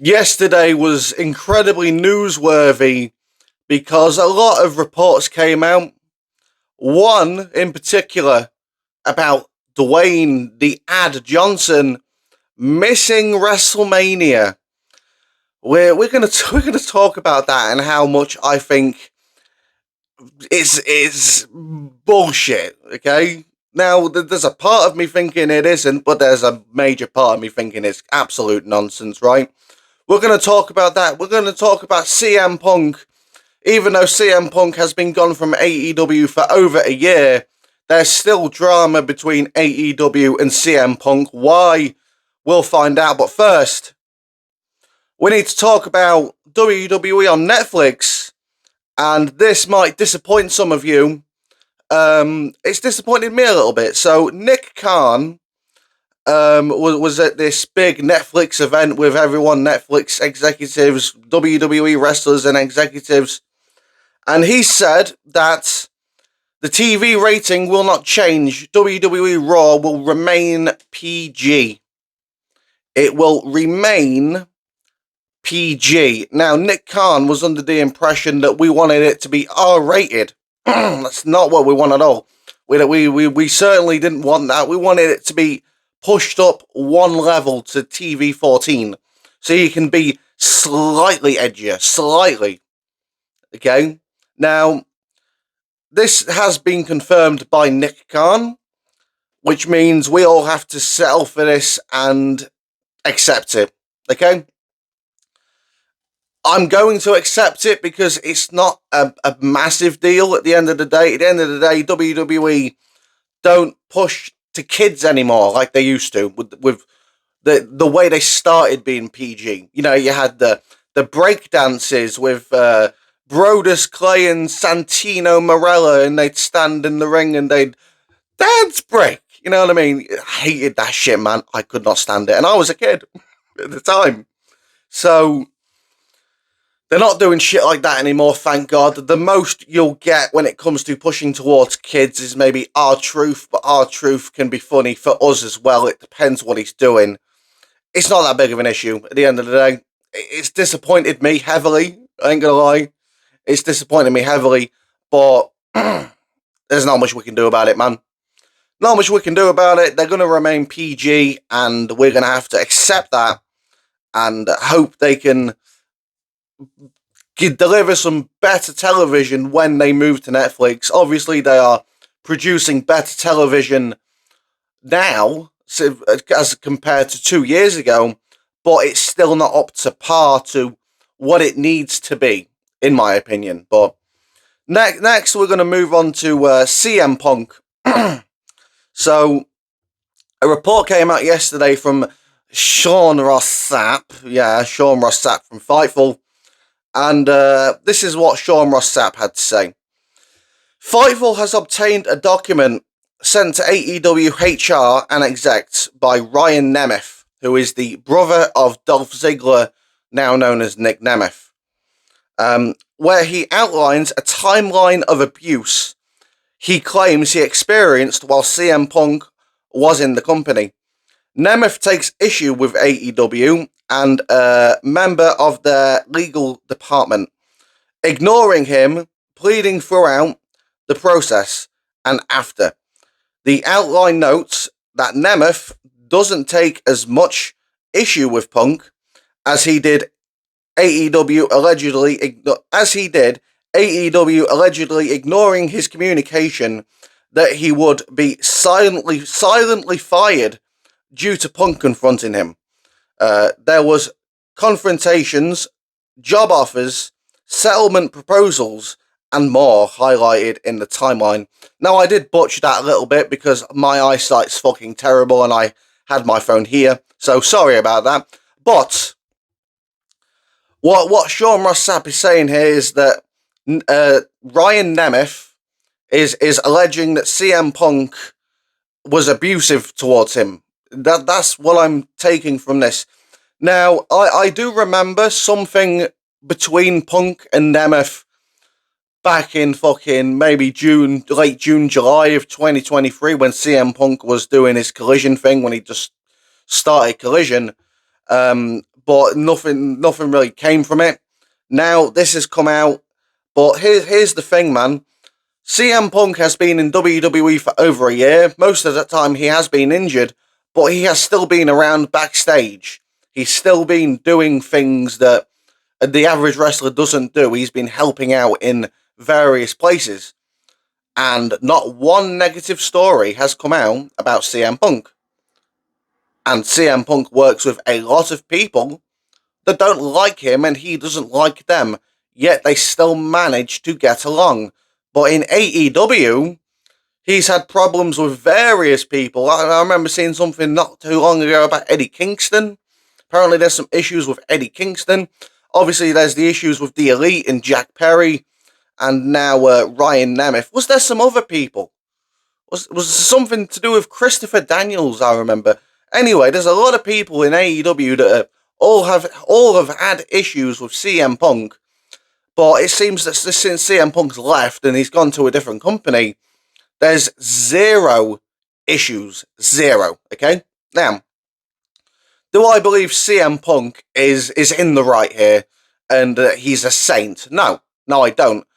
Yesterday was incredibly newsworthy because a lot of reports came out. One in particular about Dwayne the Ad Johnson missing Wrestlemania. We're gonna talk about that and how much I think it's bullshit. Okay. Now, there's a part of me thinking it isn't, but there's a major part of me thinking it's absolute nonsense, right? We're going to talk about that. We're going to talk about CM Punk. Even though CM Punk has been gone from AEW for over a year, there's still drama between AEW and CM Punk. Why? We'll find out. But first, we need to talk about WWE on Netflix. And this might disappoint some of you. It's disappointed me a little bit. So Nick Khan was at this big Netflix event with everyone, Netflix executives, WWE wrestlers and executives, and he said that the TV rating will not change. WWE Raw will remain PG. It will remain PG. Now, Nick Khan was under the impression that we wanted it to be R-rated. That's not what we want at all. We certainly didn't want that. We wanted it to be pushed up one level to TV 14. So you can be slightly edgier. Slightly. Okay? Now, this has been confirmed by Nick Khan, which means we all have to settle for this and accept it. Okay? I'm going to accept it because it's not a massive deal at the end of the day. At the end of the day, WWE don't push to kids anymore like they used to with the way they started being PG. You know, you had the break dances with Brodus Clay and Santino Marella, and they'd stand in the ring and they'd dance break. You know what I mean? I hated that shit, man. I could not stand it. And I was a kid at the time. So they're not doing shit like that anymore, thank God. The most you'll get when it comes to pushing towards kids is maybe R-Truth, but R-Truth can be funny for us as well. It depends what he's doing. It's not that big of an issue at the end of the day. It's disappointed me heavily, I ain't gonna lie. It's disappointed me heavily, but there's not much we can do about it, man. Not much we can do about it. They're gonna remain PG, and we're gonna have to accept that and hope they can deliver some better television when they move to Netflix. Obviously, they are producing better television now as compared to 2 years ago, but it's still not up to par to what it needs to be, in my opinion. But next we're going to move on to CM Punk. So, a report came out yesterday from Sean Ross Sapp. Yeah, Sean Ross Sapp from Fightful. And this is what Sean Ross Sapp had to say. Fightful has obtained a document sent to AEW HR and execs by Ryan Nemeth, who is the brother of Dolph Ziggler, now known as Nick Nemeth, where he outlines a timeline of abuse he claims he experienced while CM Punk was in the company. Nemeth takes issue with AEW and a member of their legal department, ignoring him, pleading throughout the process and after. The outline notes that Nemeth doesn't take as much issue with Punk as he did AEW allegedly ignoring his communication that he would be silently fired due to Punk confronting him. There was confrontations, job offers, settlement proposals, and more highlighted in the timeline. Now, I did butcher that a little bit because my eyesight's fucking terrible and I had my phone here, so sorry about that. But what Sean Ross Sapp is saying here is that Ryan Nemeth is alleging that CM Punk was abusive towards him. That's what I'm taking from this. Now, I do remember something between Punk and Nemeth back in fucking maybe late June, July of 2023 when CM Punk was doing his Collision thing, when he just started Collision. But but nothing really came from it. Now this has come out, but here's the thing, man. CM Punk has been in WWE for over a year. Most of the time he has been injured, but he has still been around backstage. He's still been doing things that the average wrestler doesn't do. He's been helping out in various places. And not one negative story has come out about CM Punk. And CM Punk works with a lot of people that don't like him and he doesn't like them. Yet they still manage to get along. But in AEW, he's had problems with various people. I remember seeing something not too long ago about Eddie Kingston. Apparently there's some issues with Eddie Kingston. Obviously there's the issues with the Elite and Jack Perry. And now Ryan Nemeth. Was there some other people? Was there something to do with Christopher Daniels, I remember. Anyway, there's a lot of people in AEW that all have had issues with CM Punk. But it seems that since CM Punk's left and he's gone to a different company, there's zero issues. Zero. Okay? Now, do I believe CM Punk is in the right here and he's a saint? No, I don't.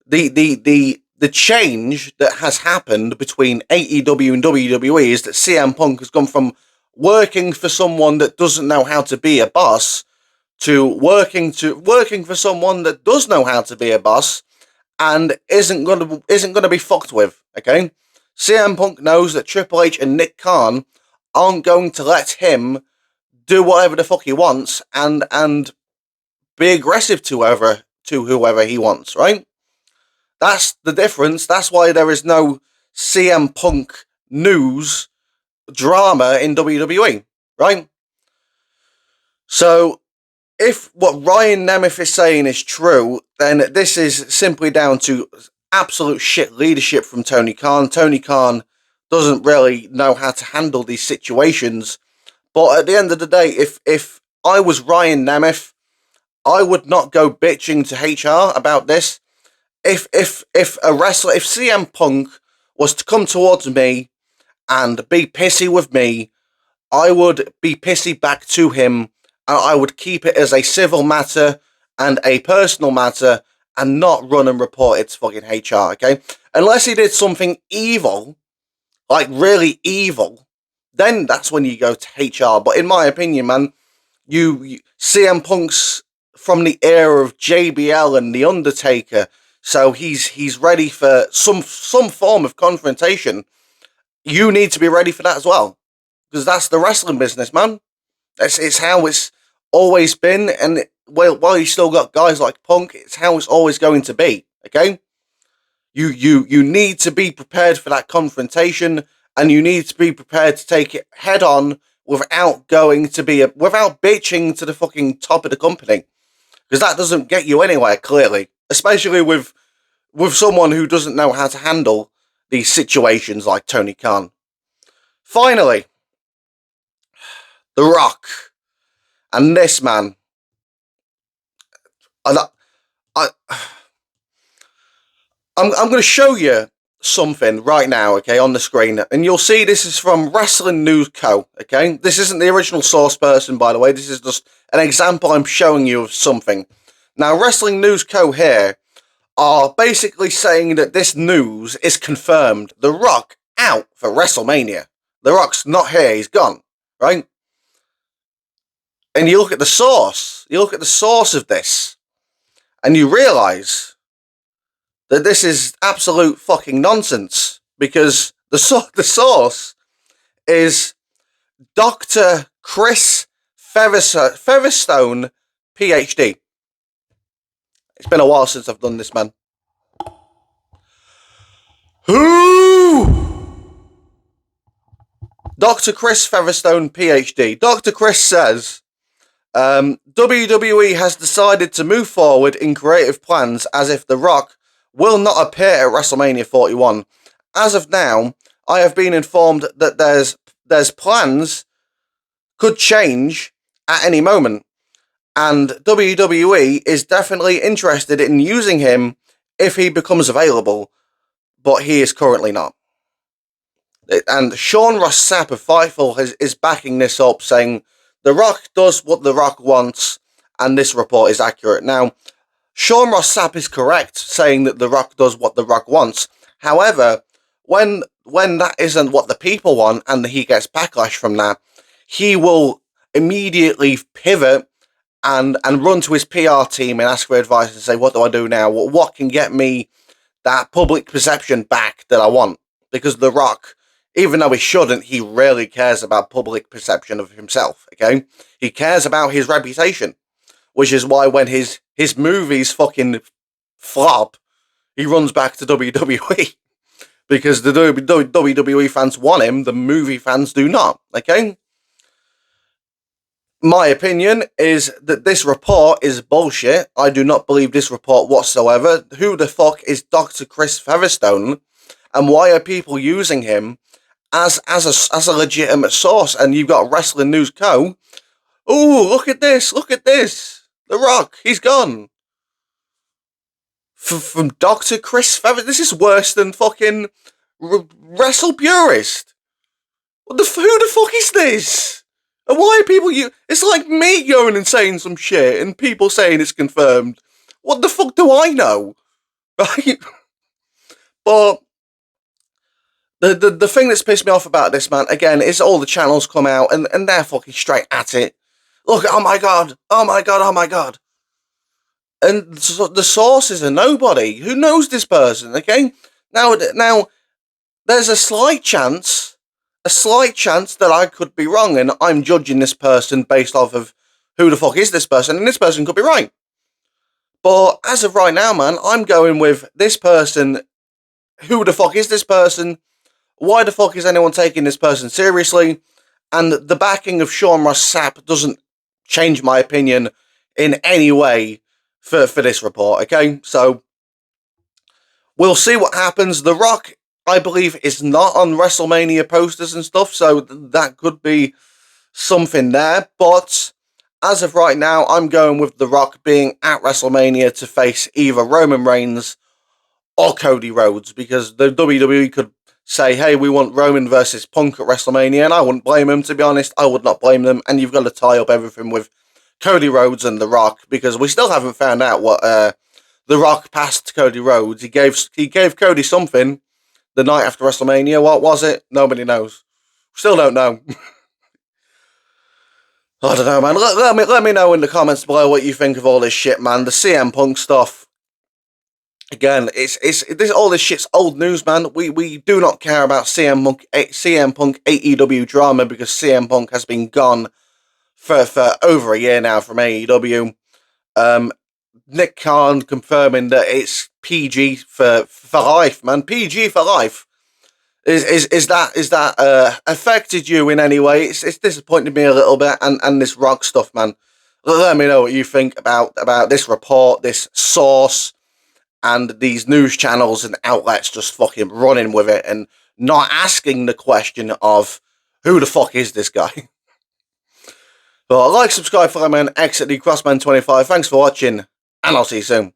The change that has happened between AEW and WWE is that CM Punk has gone from working for someone that doesn't know how to be a boss to working for someone that does know how to be a boss and isn't gonna be fucked with. Okay, CM Punk knows that Triple H and Nick Khan aren't going to let him do whatever the fuck he wants and be aggressive to whoever he wants. Right. That's the difference. That's why there is no CM Punk news drama in WWE, right? So, if what Ryan Nemeth is saying is true, then this is simply down to absolute shit leadership from Tony Khan. Tony Khan doesn't really know how to handle these situations. But at the end of the day, if I was Ryan Nemeth, I would not go bitching to HR about this. If CM Punk was to come towards me and be pissy with me, I would be pissy back to him, and I would keep it as a civil matter and a personal matter, and not run and report it to fucking HR, okay? Unless he did something evil, like really evil, then that's when you go to HR. But in my opinion, man, you CM Punk's from the era of JBL and The Undertaker, so he's ready for some form of confrontation. You need to be ready for that as well, because that's the wrestling business, man. It's how it's always been, and while you still got guys like Punk, it's how it's always going to be. Okay, you need to be prepared for that confrontation, and you need to be prepared to take it head on without without bitching to the fucking top of the company, because that doesn't get you anywhere, clearly, especially with someone who doesn't know how to handle these situations like Tony Khan. Finally, The Rock. And this man, I'm going to show you something right now, okay, on the screen. And you'll see this is from Wrestling News Co., okay? This isn't the original source person, by the way. This is just an example I'm showing you of something. Now, Wrestling News Co. here are basically saying that this news is confirmed. The Rock out for WrestleMania. The Rock's not here, he's gone, right? And you look at the source. You look at the source of this, and you realise that this is absolute fucking nonsense, because the source is Dr. Chris Featherstone, PhD. It's been a while since I've done this, man. Who? Dr. Chris Featherstone, PhD. Dr. Chris says, WWE has decided to move forward in creative plans as if The Rock will not appear at WrestleMania 41. As of now, I have been informed that there's plans could change at any moment, and WWE is definitely interested in using him if he becomes available, but he is currently not. And Sean Ross Sapp of Fightful is backing this up, saying The Rock does what The Rock wants, and this report is accurate. Now, Sean Ross Sapp is correct saying that The Rock does what The Rock wants. However, when that isn't what the people want and he gets backlash from that, he will immediately pivot and run to his PR team and ask for advice and say, what do I do now? What can get me that public perception back that I want? Because The Rock, even though he shouldn't, he rarely cares about public perception of himself, okay? He cares about his reputation, which is why when his movies fucking flop, he runs back to WWE. Because the WWE fans want him, the movie fans do not, okay? My opinion is that this report is bullshit. I do not believe this report whatsoever. Who the fuck is Dr. Chris Featherstone? And why are people using him as a legitimate source? And you've got Wrestling News Co. Ooh, look at this. The Rock, he's gone. From Dr. Chris Featherstone. This is worse than fucking Wrestle Purist. Who the fuck is this? And why are people it's like me going and saying some shit and people saying it's confirmed. What the fuck do I know? Right? But the thing that's pissed me off about this, man, again, is all the channels come out and they're fucking straight at it. Look, oh my god. And the source is a nobody. Who knows this person, okay? Now, there's a slight chance that I could be wrong, and I'm judging this person based off of who the fuck is this person, and this person could be right. But as of right now, man, I'm going with this person. Who the fuck is this person? Why the fuck is anyone taking this person seriously? And the backing of Sean Ross Sapp doesn't change my opinion in any way for this report, okay? So, we'll see what happens. The Rock, I believe, is not on WrestleMania posters and stuff, so that could be something there. But as of right now, I'm going with The Rock being at WrestleMania to face either Roman Reigns or Cody Rhodes, because the WWE could say, hey, we want Roman versus Punk at WrestleMania, and I wouldn't blame them, to be honest. I would not blame them, and you've got to tie up everything with Cody Rhodes and The Rock, because we still haven't found out what The Rock passed Cody Rhodes. He gave Cody something the night after WrestleMania. What was it? Nobody knows. Still don't know. I don't know, man. Let me know in the comments below what you think of all this shit, man. The CM Punk stuff. Again, all this shit's old news, man. We do not care about CM Punk AEW drama because CM Punk has been gone for over a year now from AEW. Nick Khan confirming that it's PG for life, man. PG for life. Is that affected you in any way? It's disappointed me a little bit, and this Rock stuff, man. Let me know what you think about this report, this source, and these news channels and outlets just fucking running with it and not asking the question of who the fuck is this guy. But like, subscribe, follow me on X at the Crossman25. Thanks for watching, and I'll see you soon.